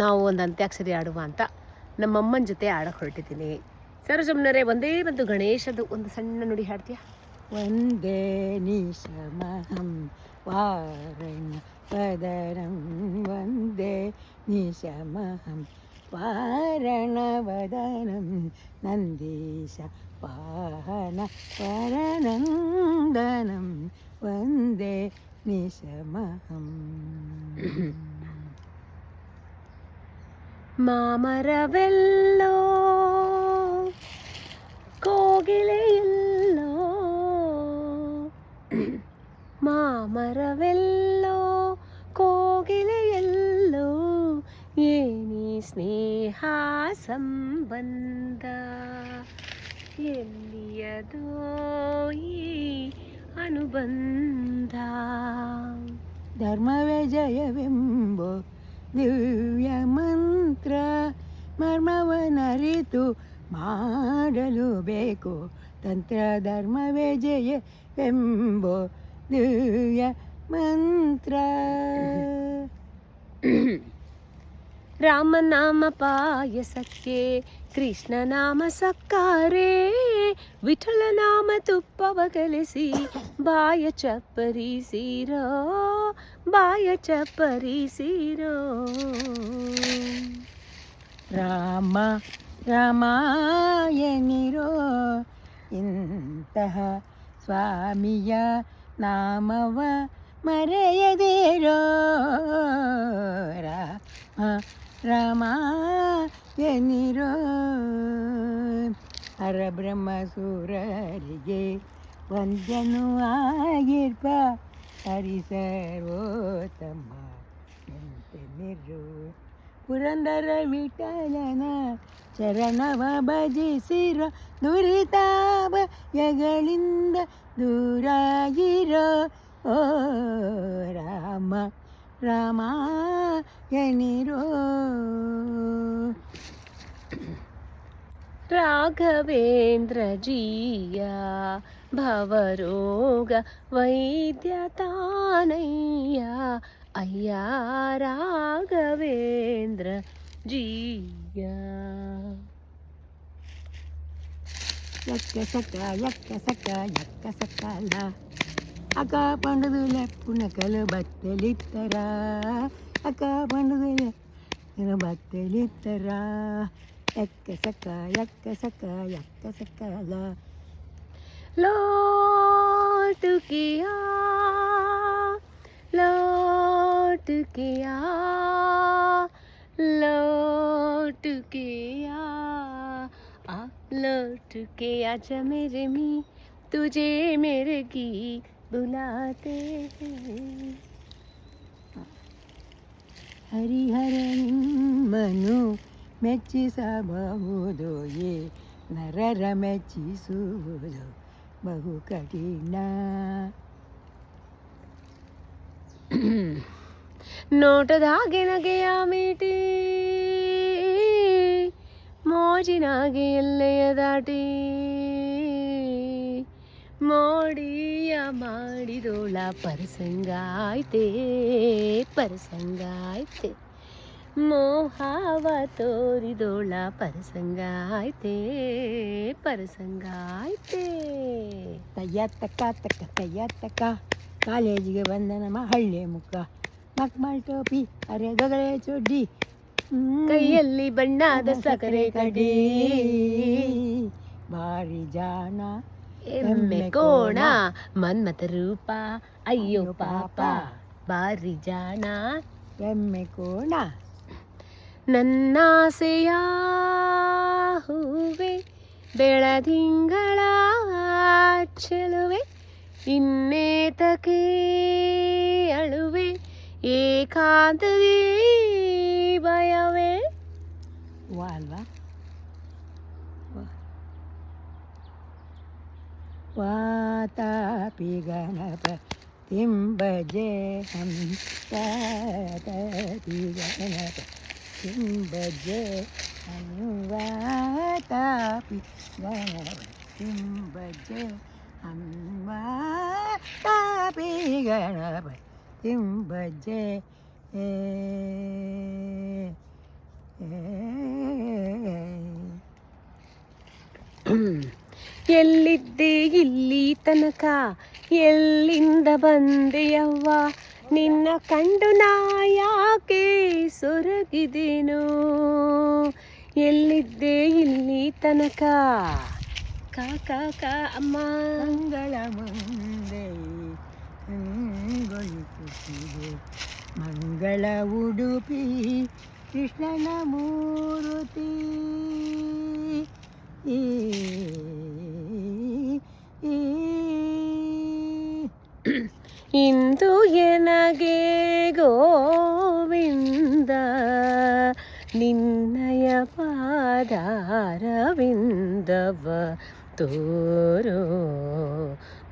ನಾವು ಒಂದು ಅಂತ್ಯಾಕ್ಷರಿ ಆಡುವ ಅಂತ ನಮ್ಮಮ್ಮನ ಜೊತೆ ಆಡಕ್ಕೆ ಹೊರಟಿದ್ದೀನಿ. ಸರೋಜಮ್ಮನವರೇ, ಒಂದೇ ಒಂದು ಗಣೇಶದು ಒಂದು ಸಣ್ಣ ನುಡಿ ಹಾಡ್ತೀಯಾ? ವಂದೇ ನಿಶಮಹಂ ವಾರಣ ವದನಂ ವಂದೇ ನಿಶಮಹಂ ವಾರಣವದನಂ ನಂದೀಶ ವಾಹನ ವರನಂದನಂ ವಂದೇ ನಿಶಮಹಂ. ಮಾಮರವೆಲ್ಲೋ ಕೋಗಿಲೆಯೆಲ್ಲೋ, ಮಾಮರವೆಲ್ಲೋ ಕೋಗಿಲೆಯೆಲ್ಲೋ, ಏನಿ ಸ್ನೇಹ ಸಂಬಂಧ, ಎಲ್ಲಿಯದೋ ಈ ಅನುಬಂಧ. ಧರ್ಮವೇ ಜಯವೆಂಬೋ ದಿವ್ಯ ಮಂತ್ರ, ಮರ್ಮವನರಿತು ಮಾಡಲು ಬೇಕು ತಂತ್ರ. ಧರ್ಮವೇ ಜಯವೆಂಬೋ ದಿವ್ಯ ಮಂತ್ರ. ರಾಮನಾಮ ಪಾಯಸಕ್ಕೆ ಕೃಷ್ಣ ನಾಮ ಸಕ್ಕಾರೆ, ವಿಠಲ ನಾಮ ತುಪ್ಪವ ಕಲಿಸಿ ಬಾಯ ಚಪ್ಪರಿಸಿರೋ, ಬಾಯ ಚಪ್ಪರಿಸಿರೋ. ರಾಮ ರಾಮಾಯಣಿರೋ ಇಂತಹ ಸ್ವಾಮಿಯ ನಾಮವ ಮರೆಯದಿರೋ. ರಾಮ ರಾಮಾಯಣಿರೋ ಹರಬ್ರಹ್ಮ ಸೂರರಿಗೆ ವಂದ್ಯನು ಆಗಿರ್ಪ ಹರಿಸರ್ವೋತ್ತಮ ಎಂತೆನಿರು. ಪುರಂದರ ವಿಠಲನ ಚರಣವ ಭಜಿಸಿರೋ, ದುರಿತಾಭಯಗಳಿಂದ ದೂರಾಗಿರೋ. ಓ ರಾಮ ರಾಮಾಯಣಿರೋ. ರಾಘವೇಂದ್ರ ಜಿಯ ಭವರೋಗ ವೈದ್ಯ ತಾನಯ್ಯ, ಅಯ್ಯ ರಾಘವೇಂದ್ರ ಜಿಯ. ಯಕ್ಕ ಸಕ್ಕ ಯಕ್ಕ ಸಕ್ಕ ಯಕ್ಕ ಸಕ್ಕಲ ಅಕ್ಕ ಪಂಡದುಲ ಪುನಕಲು ಬತ್ತಲಿತ್ತರ, ಅಕ್ಕ ಪಂಡದುಲ ಬತ್ತಲಿತ್ತರ. ಯಕ್ಕ ಸಕ್ಕ ಯಕ್ಕ ಸಕ್ಕ ಯಕ್ಕ ಸಕ್ಕಲ. लौट किया लौट किया लौट किया आ लौट के आजा मेरे मी, तुझे मेरे गीत बुलाते हैं. ಹರಿಹರ ನಿಮ್ಮನು ಮೆಚ್ಚಿಸಬಹುದು, ಏ ನರರ ಮೆಚ್ಚಿಸುವುದು ಬಹು ಕಠಿಣ. ನೋಟದಾಗೆ ನಗೆಯ ಮೀಟಿ, ಮೋಜಿನಾಗೆ ಎಲ್ಲೆಯ ದಾಟಿ, ಮೋಡಿಯ ಮಾಡಿದೋಳ ಪರಸಂಗಾಯ್ತೆ ಪರಸಂಗಾಯ್ತೆ, ಮೋಹವ ತೋರಿದೋಳ ಪರಸಂಗಾಯ್ತೆ ಪರಸಂಗಾಯ್ತೆ. ತಯ್ಯ ತಕ್ಕ ತಕ್ಕ ತಯ್ಯ ತಕ್ಕ ಕಾಲೇಜಿಗೆ ಬಂದ ನಮ್ಮ ಹಳ್ಳಿ ಮುಖ, ಮಕ್ಮಲ್ ಟೋಪಿ ಅರೆ ಗಗಳೆ ಚೊಡ್ಡಿ, ಕೈಯಲ್ಲಿ ಬಣ್ಣದ ಸಕ್ಕರೆ ಕಡ್ಡಿ, ಭಾರಿ ಜಾಣ ಎಮ್ಮೆ ಕೋಣ ಮನ್ಮಥ ರೂಪ, ಅಯ್ಯೋ ಪಾಪ ಬಾರಿ ಜಾಣ ಎಮ್ಮೆ ಕೋಣ. ನನ್ನಾಸೆಯ ಹೂವೆ ಬೆಳದಿಂಗಳ ಚೆಲುವೆ, ಇನ್ನೇತಕ್ಕೆ ಅಳುವೆ ಏಕಾಂತದಿ ಭಯವೇ. ವಾ ಅಲ್ವಾ? ವಾತಾಪಿ ಗಣಪತಿಂ ಭಜೆ ಹಂ, ವಾತಾಪಿ ಗಣಪತಿಂ ಭಜೆ ಹಂ, ವಾತಾಪಿ ಗಣಪತಿಂ ಭಜೆ ಹಂ, ವಾತಾಪಿ ಗಣಪತಿಂ ಭಜೆ. ಎಲ್ಲಿದ್ದೆ ಇಲ್ಲಿ ತನಕ ಎಲ್ಲಿಂದ ಬಂದೆಯವ್ವ ನಿನ್ನ ಕಂಡು ನಾ ಯಾಕೆ ಸೊರಗಿದೇನೋ ಎಲ್ಲಿದ್ದೆ ಇಲ್ಲಿ ತನಕ ಕಾ ಕಾ ಕಾ ಅಮ್ಮ ಮಂಗಳ ಮುಂದೆ ಕಂಗೊಳಿಸುತ್ತಿದೆ ಮಂಗಳ ಉಡುಪಿ ಕೃಷ್ಣನ ಮೂರುತಿ ಈ ಈ ಇಂದು ಎನಗೆ ಗೋವಿಂದ ನಿನ್ನಯ ಪಾದಾರವಿಂದವ ತೋರೋ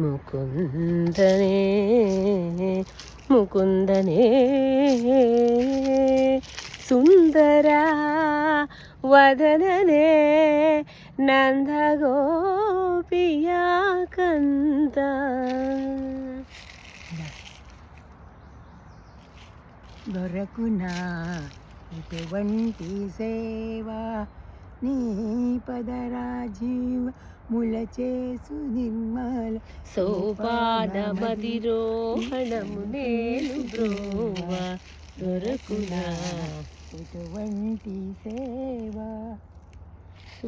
ಮುಕುಂದನೇ ಮುಕುಂದನೇ ಸುಂದರ ವದನನೇ ನಂದ ಗೋಪಿಯ ಕಂದ ದೊರಕುನಾ ಇటువంಟಿ సేవా నీ పదరాజీవ ములచేసు నిర్మల సోపాన మదిరోహణము నేను బ్రోవ దొరకునా ఇటువంటి సేవ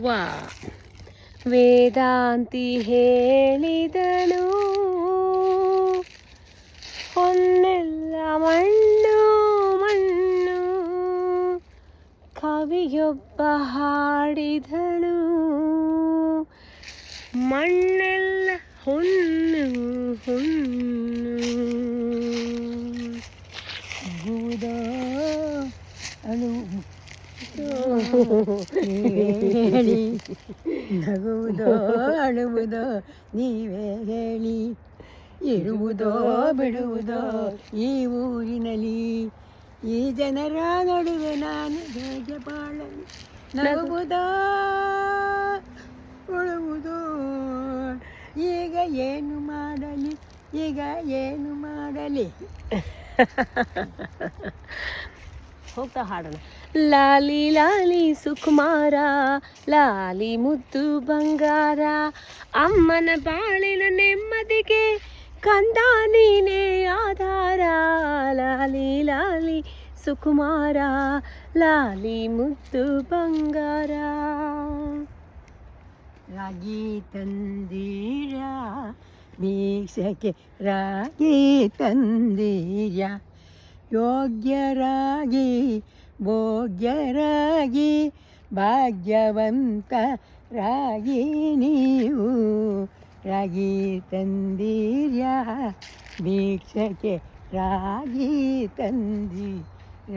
ವಾ ವೇದಾಂತಿ ಹೇಳಿದನು ಹೊನ್ನೆಲ್ಲ ಮಣ್ಣು ಮಣ್ಣು ಕವಿಯೊಬ್ಬ ಹಾಡಿದನು ಮಣ್ಣೆಲ್ಲ ಹೊನ್ನು ಹೊನ್ನು ನಗುವುದೋ ಅಳು ಹೇಳಿ ನಗುವುದೋ ಅಳುವುದೋ ನೀವೇ ಹೇಳಿ ಇರುವುದೋ ಬಿಡುವುದೋ ಈ ಊರಿನಲ್ಲಿ ಈ ಜನರ ನಡುವೆ ನಾನು ಹೇಗೆ ಬಾಳಲಿ ನಗುವುದೋ ಉಳುವುದೋ ಈಗ ಏನು ಮಾಡಲಿ ಈಗ ಏನು ಮಾಡಲಿ ಹೋಗ್ತಾ ಹಾಡೋಣ ಲಾಲಿ ಲಾಲಿ ಸುಕುಮಾರ ಲಾಲಿ ಮುದ್ದು ಬಂಗಾರ ಅಮ್ಮನ ಬಾಳಿನ ನೆಮ್ಮದಿಗೆ ಕಂದ ನೀನೇ ಆಧಾರ ಲಾಲಿ ಲಾಲಿ ಸುಕುಮಾರ ಲಾಲಿ ಮುದ್ದು ಬಂಗಾರ ರಾಗಿ ತಂದೀರ ಭಿಕ್ಷಕ್ಕೆ ರಾಗಿ ತಂದೀರ ಯೋಗ್ಯರಾಗಿ ಭೋಗ್ಯರಾಗಿ ಭಾಗ್ಯವಂತರಾಗಿ ನೀವು ರಾಗಿ ತಂದೀರ ಭಿಕ್ಷಕ್ಕೆ ರಾಗಿ ತಂದೀರ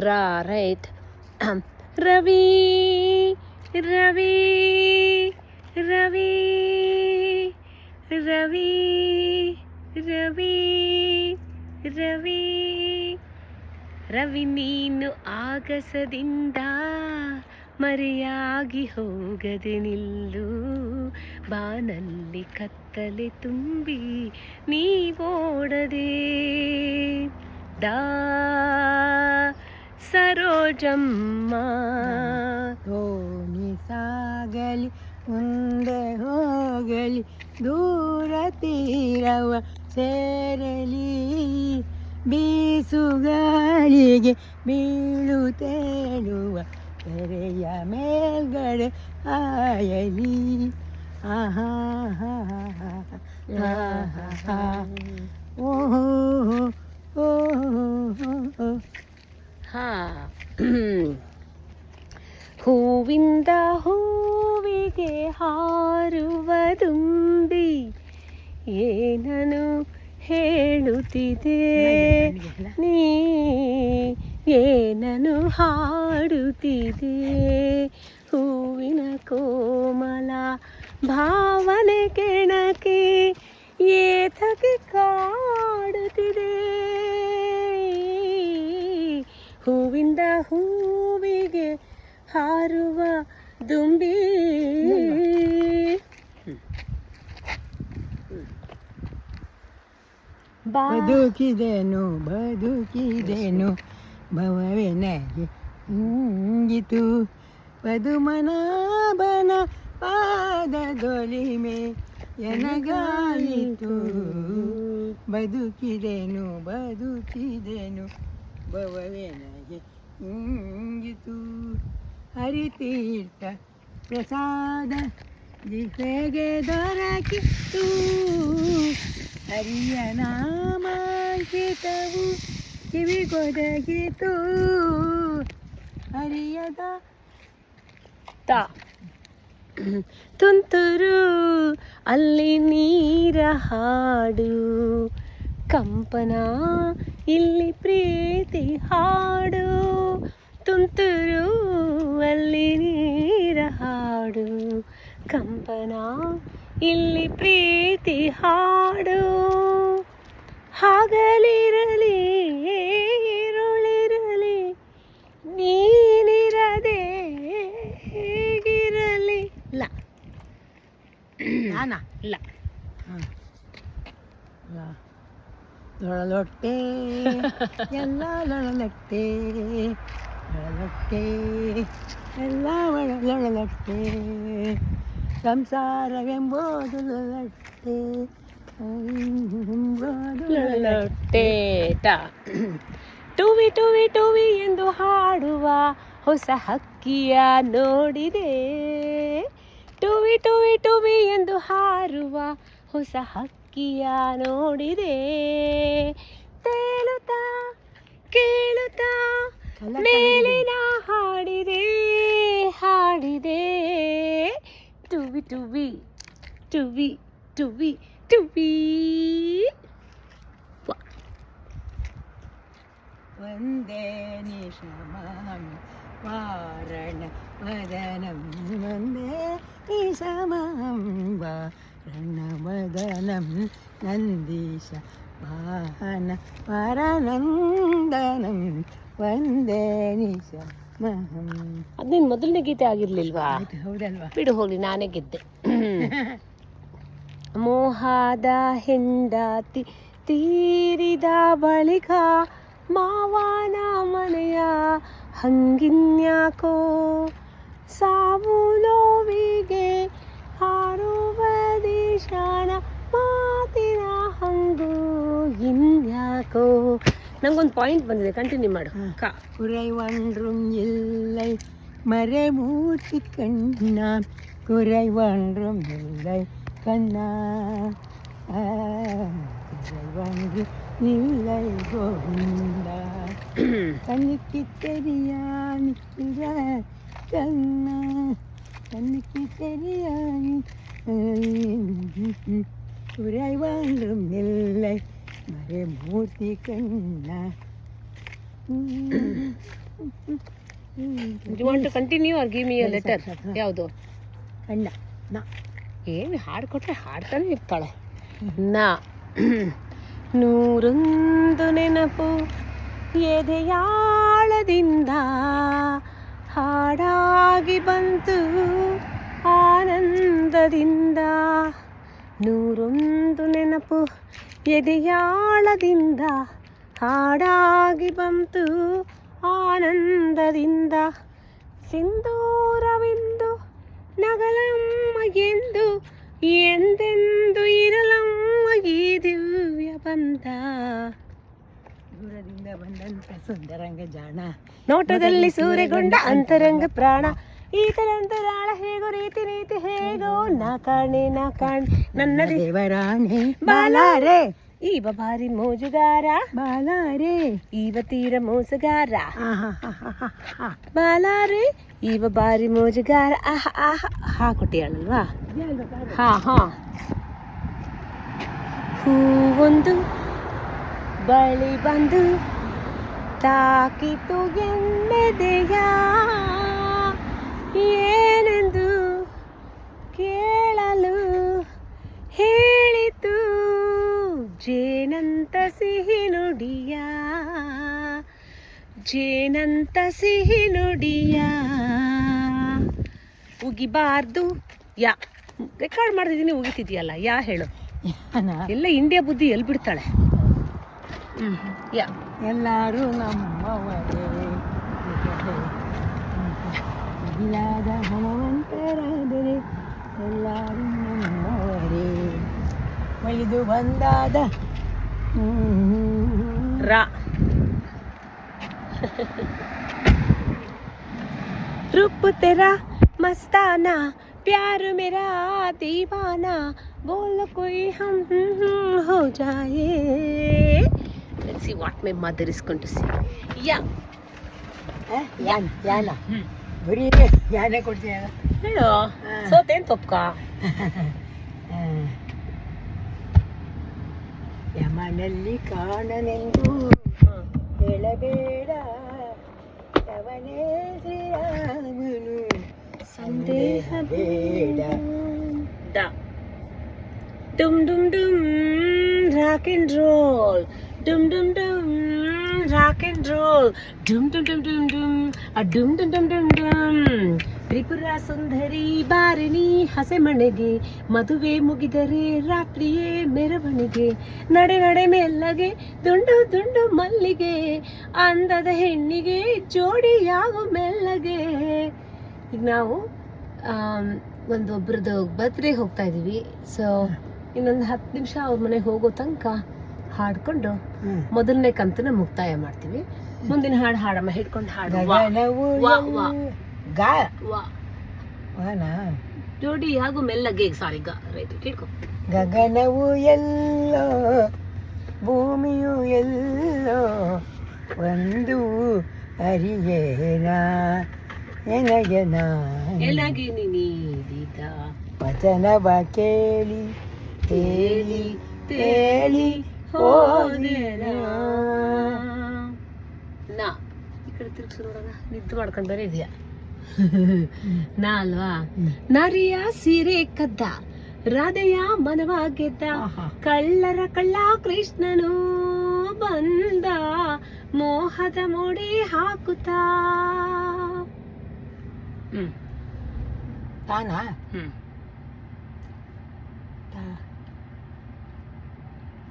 ರಾ ರೈಟ್ ರವಿ ರವಿ ರವಿ ರವಿ ರವಿ ರವಿ ರವಿ ನೀನು ಆಗಸದಿಂದ ಮರೆಯಾಗಿ ಹೋಗದೆ ನಿಲ್ಲು ಬಾನಲ್ಲಿ ಕತ್ತಲೆ ತುಂಬಿ ನೀವೋಡದೆ ದಾ ಸರೋಜಮ್ಮ ದೋಣಿ ಸಾಗಲಿ ಮುಂದೆ ಹೋಗಲಿ ದೂರ ತೀರವ ಸೇರಲಿ ಬೀಸುಗಾಳಿಗೆ ಬೀಳು ತೇಳುವ ಕೆರೆಯ ಮೇಲ್ಗಡೆ ಹಾಯಲಿ ಆಹಾ ಓಹೋ ಓಹೋ ಹಾ ಹೂವಿಂದ ಹೂವಿಗೆ ಹಾರುವ ದುಂಬಿ ಏನನು ಹೇಳುತ್ತಿದೆ ನೀ ಏನನು ಹಾಡುತ್ತಿದೆ ಹೂವಿನ ಕೋಮಲ ಭಾವನೆ ಕೆಣಕಿ ಏತಕ್ಕೆ ಕಾಡುತ್ತಿದೆ ಹೂವಿಂದ ಹೂವಿಗೆ ಹಾರುವ ದುಂಬಿ ಬದುಕಿದೆನು ಬದುಕಿದೆನು ಭವವೆನಗೆ ಹಿಂಗಿತು ಪದುಮನಾಭನ ಪಾದದೊಲಿಮೆ ಎನಗಾಯಿತು ಬದುಕಿದೆನು ಭವವೆನಗೆ ಇಂಗಿತು ಹರಿತೀರ್ಥ ಪ್ರಸಾದ ಜಿಹ್ವೆಗೆ ದೊರಕಿತು ಹರಿಯ ನಾಮಾಂಕಿತವು ಕಿವಿಗೊದಗಿತು ಹರಿಯದ ತಾ ತುಂತುರು ಅಲ್ಲಿ ನೀರ ಹಾಡು ಕಂಪನ ಇಲ್ಲಿ ಪ್ರೀತಿ ಹಾಡು ತುಂತುರು ಅಲ್ಲಿ ನೀರ ಹಾಡು ಕಂಪನ ಇಲ್ಲಿ ಪ್ರೀತಿ ಹಾಡು ಹಾಗಲಿರಲಿ ഇരുളിರಲಿ ನೀನಿರದೆ ಹೇಗಿರಲಿ ಇಲ್ಲ ನಾನಾ ಇಲ್ಲ ಲೊಳಲೊಟ್ಟೆ ಎಲ್ಲ ಲೊಳಲೊಟ್ಟೆ ಎಲ್ಲ ಲೊಳಲೊಟ್ಟೆ ಸಂಸಾರವೆಂಬುದು ಲೊಳಲೊಟ್ಟೆ ಲೊಳಲೊಟ್ಟೆ ಟ ಟುವಿ ಟುವಿ ಟುವಿ ಎಂದು ಹಾಡುವ ಹೊಸ ಹಕ್ಕಿಯ ನೋಡಿದೆ ಟುವಿ ಟುವಿ ಟುವಿ ಎಂದು ಹಾರುವ ಹೊಸ ಹಕ್ಕಿಯ ನೋಡಿದೆ ತೇಲುತ್ತಾ ಕೇಳುತ್ತಾ ಮೇಲಿನ ಹಾಡಿದೆ ಟುವಿ ಟುವಿ ಟುವಿ ಟುವಿ ಟುವಿ ವಂದೇ ನಿಶಮಾಂ ವಾರಣ ವದನಂ ವಂದೇ ನಿಶಮಾಂ ವಾರಣ ವದನಂ ನಂದೀಶ ವಾಹನ ವರನಂದನಂ ವಂದೇ ನಿಶಮಾಂ. ಅದು ನಿನ್ನ ಮೊದಲನೇ ಗೀತೆ ಆಗಿರ್ಲಿಲ್ವಾ? ಹೌದಲ್ವಾ? ಬಿಡು ಹೋಗ್ಲಿ, ನಾನೇ ಗೆದ್ದೆ. ಮೋಹದ ಹೆಂಡತಿ ತೀರಿದ ಬಳಿಕ ಮಾವನ ಮನೆಯ ಹಂಗಿನ್ಯಾಕೋ ಸಾವು ನೋವಿಗೆ ಹಾರುವ ದೇಶನ ಮಾತಿನ ಹಂಗು ಇನ್ಯಾಕೋ. ನಂಗೊಂದು ಪಾಯಿಂಟ್ ಬಂದಿದೆ, ಕಂಟಿನ್ಯೂ ಮಾಡು. குறைவொன்றும் இல்லை மறைமூர்த்தி கண்ணா குறைவொன்றும் இல்லை கண்ணா குறைவொன்று இல்லை கோவிந்தா கண்ணுக்கு தெரியா நிற்கிற கண்ணா கண்ணுக்கு தெரியா குறைவொன்றும் இல்லை மறைமூர்த்தி கண்ணா. You want to continue or give me a letter? ಯಾವುದು? ಅಣ್ಣ ನಾ ಏನು ಹಾಡು ಕೊಟ್ಟರೆ ಹಾಡ್ತಾನೆ ಇರ್ತಾಳೆ. ನಾ ನೂರೊಂದು ನೆನಪು ಎದೆಯಾಳದಿಂದ ಹಾಡಾಗಿ ಬಂತು ಆನಂದದಿಂದ. ನೂರೊಂದು ನೆನಪು ಎದೆಯಾಳದಿಂದ ಹಾಡಾಗಿ ಬಂತು ಆನಂದದಿಂದ. ಸಿಂಧೂರವೆಂದು ನಗಲಮ್ಮ ಎಂದು ಎಂದೆಂದು ಇರಲಮ್ಮ ಈ ದಿವ್ಯ ಬಂದ. ದೂರದಿಂದ ಬಂದಂತ ಸುಂದರಂಗ ಜಾಣ ನೋಟದಲ್ಲಿ ಸೂರೆಗೊಂಡ ಅಂತರಂಗ ಪ್ರಾಣ. ಈತರಂತರಾಳ ಹೇಗೋ ರೀತಿ ನೀತಿ ಹೇಗೋ ನಾ ಕಾಣೆ ನನ್ನ ದೇವರಾಣೆ ಬಾಲಾರೆ ಈವ ಭಾರಿ ಮೋಜುಗಾರ ಬಾಲಾರೆ ಈವ ತೀರ ಮೋಸಗಾರ ಬಾಲಾರೆ ಈವ ಭಾರಿ ಮೋಜುಗಾರ. ಆಹ ಆಹ ಹಾ ಕೊಟ್ಟಿಯಾಳಲ್ವಾ? ಹಾ ಹಾ. ಹೂವೊಂದು ಬಳಿ ಬಂದು ತಾಕಿತು ಎನ್ನೆದೆಯ ಏನೆಂದು ಕೇಳಲು ಹೇಳಿತು ಜೇನಂತ ಸಿಹಿ ನುಡಿಯ ಜೇನಂತ ಸಿಹಿ ನುಡಿಯ. ಉಗಿಬಾರ್ದು ಯಾ ರೆಕಾರ್ಡ್ ಮಾಡ್ತಿದ್ದೀನಿ, ಉಗಿತಿದ್ಯಲ್ಲ ಯಾ ಹೇಳು. ಎಲ್ಲ ಇಂಡಿಯಾ ಬುದ್ಧಿ ಎಲ್ಲಿ ಬಿಡ್ತಾಳೆ? ಯಾ ಎಲ್ಲರೂ ನಮ್ಮವರೇ ಬಾಗಿಲಾದ ಹನುಮಂತರಾದರೆ ಎಲ್ಲರೂ ನಮ್ಮವರೇ ಒಲಿದು ಬಂದಾದ ರಾ रूप तेरा मस्ताना प्यार मेरा दीवाना बोल कोई हम हो जाए. Let's see what my mother is going to say. Yeah. ಯಾನ ಬರೀ ಯಾನೇ ಕೊಡ್ತೀಯ ಹೇಳು ಸೋತೇನ್ ತಪ್ಕ ಯಮನಲ್ಲಿ ಕಾಣನೆಂದು ಹೇಳಬೇಡ ಅವನೇ ಶ್ರೀರಾಮನು ಸಂದೇಹ ಬೇಡ. Dum dum dum rock and roll, dum dum dum rock and roll, dum dum dum dum dum, a dum dum dum dum dum. Tripura ಸುಂದರಿ ಬಾರಿಣಿ ಹಸೆ ಮಣೆಗೆ ಮದುವೆ ಮುಗಿದರೆ ರಾತ್ರಿಯೇ ಮೆರವಣಿಗೆ ನಡೆ ನಡೆ ಮೆಲ್ಲಗೆ ದುಂಡು ದುಂಡು ಮಲ್ಲಿಗೆ ಅಂದದ ಹೆಣ್ಣಿಗೆ ಜೋಡಿಯಾಗು ಮೆಲ್ಲಗೆ. ಈಗ ನಾವು ಒಂದೊಬ್ರದ್ದು ಬರ್ತ್ಡೇ ಹೋಗ್ತಾ ಇದೀವಿ. ಸೊ ಇನ್ನೊಂದು 10 ನಿಮಿಷ ಅವ್ರ ಮನೆಗೆ ಹೋಗೋ ತನಕ ಹಾಡ್ಕೊಂಡು ಮೊದಲನೇ ಕಂತನ ಮುಕ್ತಾಯ ಮಾಡ್ತೀವಿ. ಮುಂದಿನ ಹಾಡು ಹಾಡಮ್ಮ, ಹಿಡ್ಕೊಂಡು ಹಾಡು. ಗಗನವು ಗಾ ವಾ ವಾನಾ ಜೋಡಿ ಹಾಗೂ ಮೆಲ್ಲಗೆ ಸಾರಿ ರೈಟ್ ಹಿಡ್ಕೊ. ಗಗನವು ಎಲ್ಲೋ ಭೂಮಿಯು ಎಲ್ಲೋ ಒಂದು ಅರಿಯೇನ ಎನಗೆನ ಎನಗೆ ನೀಡಿದ ವಚನವ ಕೇಳಿ ತೇಲಿ ತೇಲಿ ಹೋದೆನ. ನಾ ಈ ಕಡೆ ತಿರುಗಿಸಿ ನೋಡೋಣ, ನಿದ್ದು ಮಾಡ್ಕೊಂಡು ಬೇರೆ ಇದೆಯಾ ನಾ ಅಲ್ವಾ. ನರಿಯ ಸೀರೆ ಕದ್ದ ರಾಧೆಯ ಮನವ ಗೆದ್ದ ಕಳ್ಳರ ಕಳ್ಳ ಕೃಷ್ಣನು ಬಂದ ಮೋಹದ ಮೋಡಿ ಹಾಕುತ್ತಾ. ತಾನಾ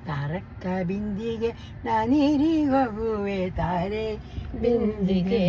ತಾರಕ್ಕ ಬಿಂದಿಗೆ ನಾನೀರಿ ಹೋಗುವೆ ತಾರೆ ಬಿಂದಿಗೆ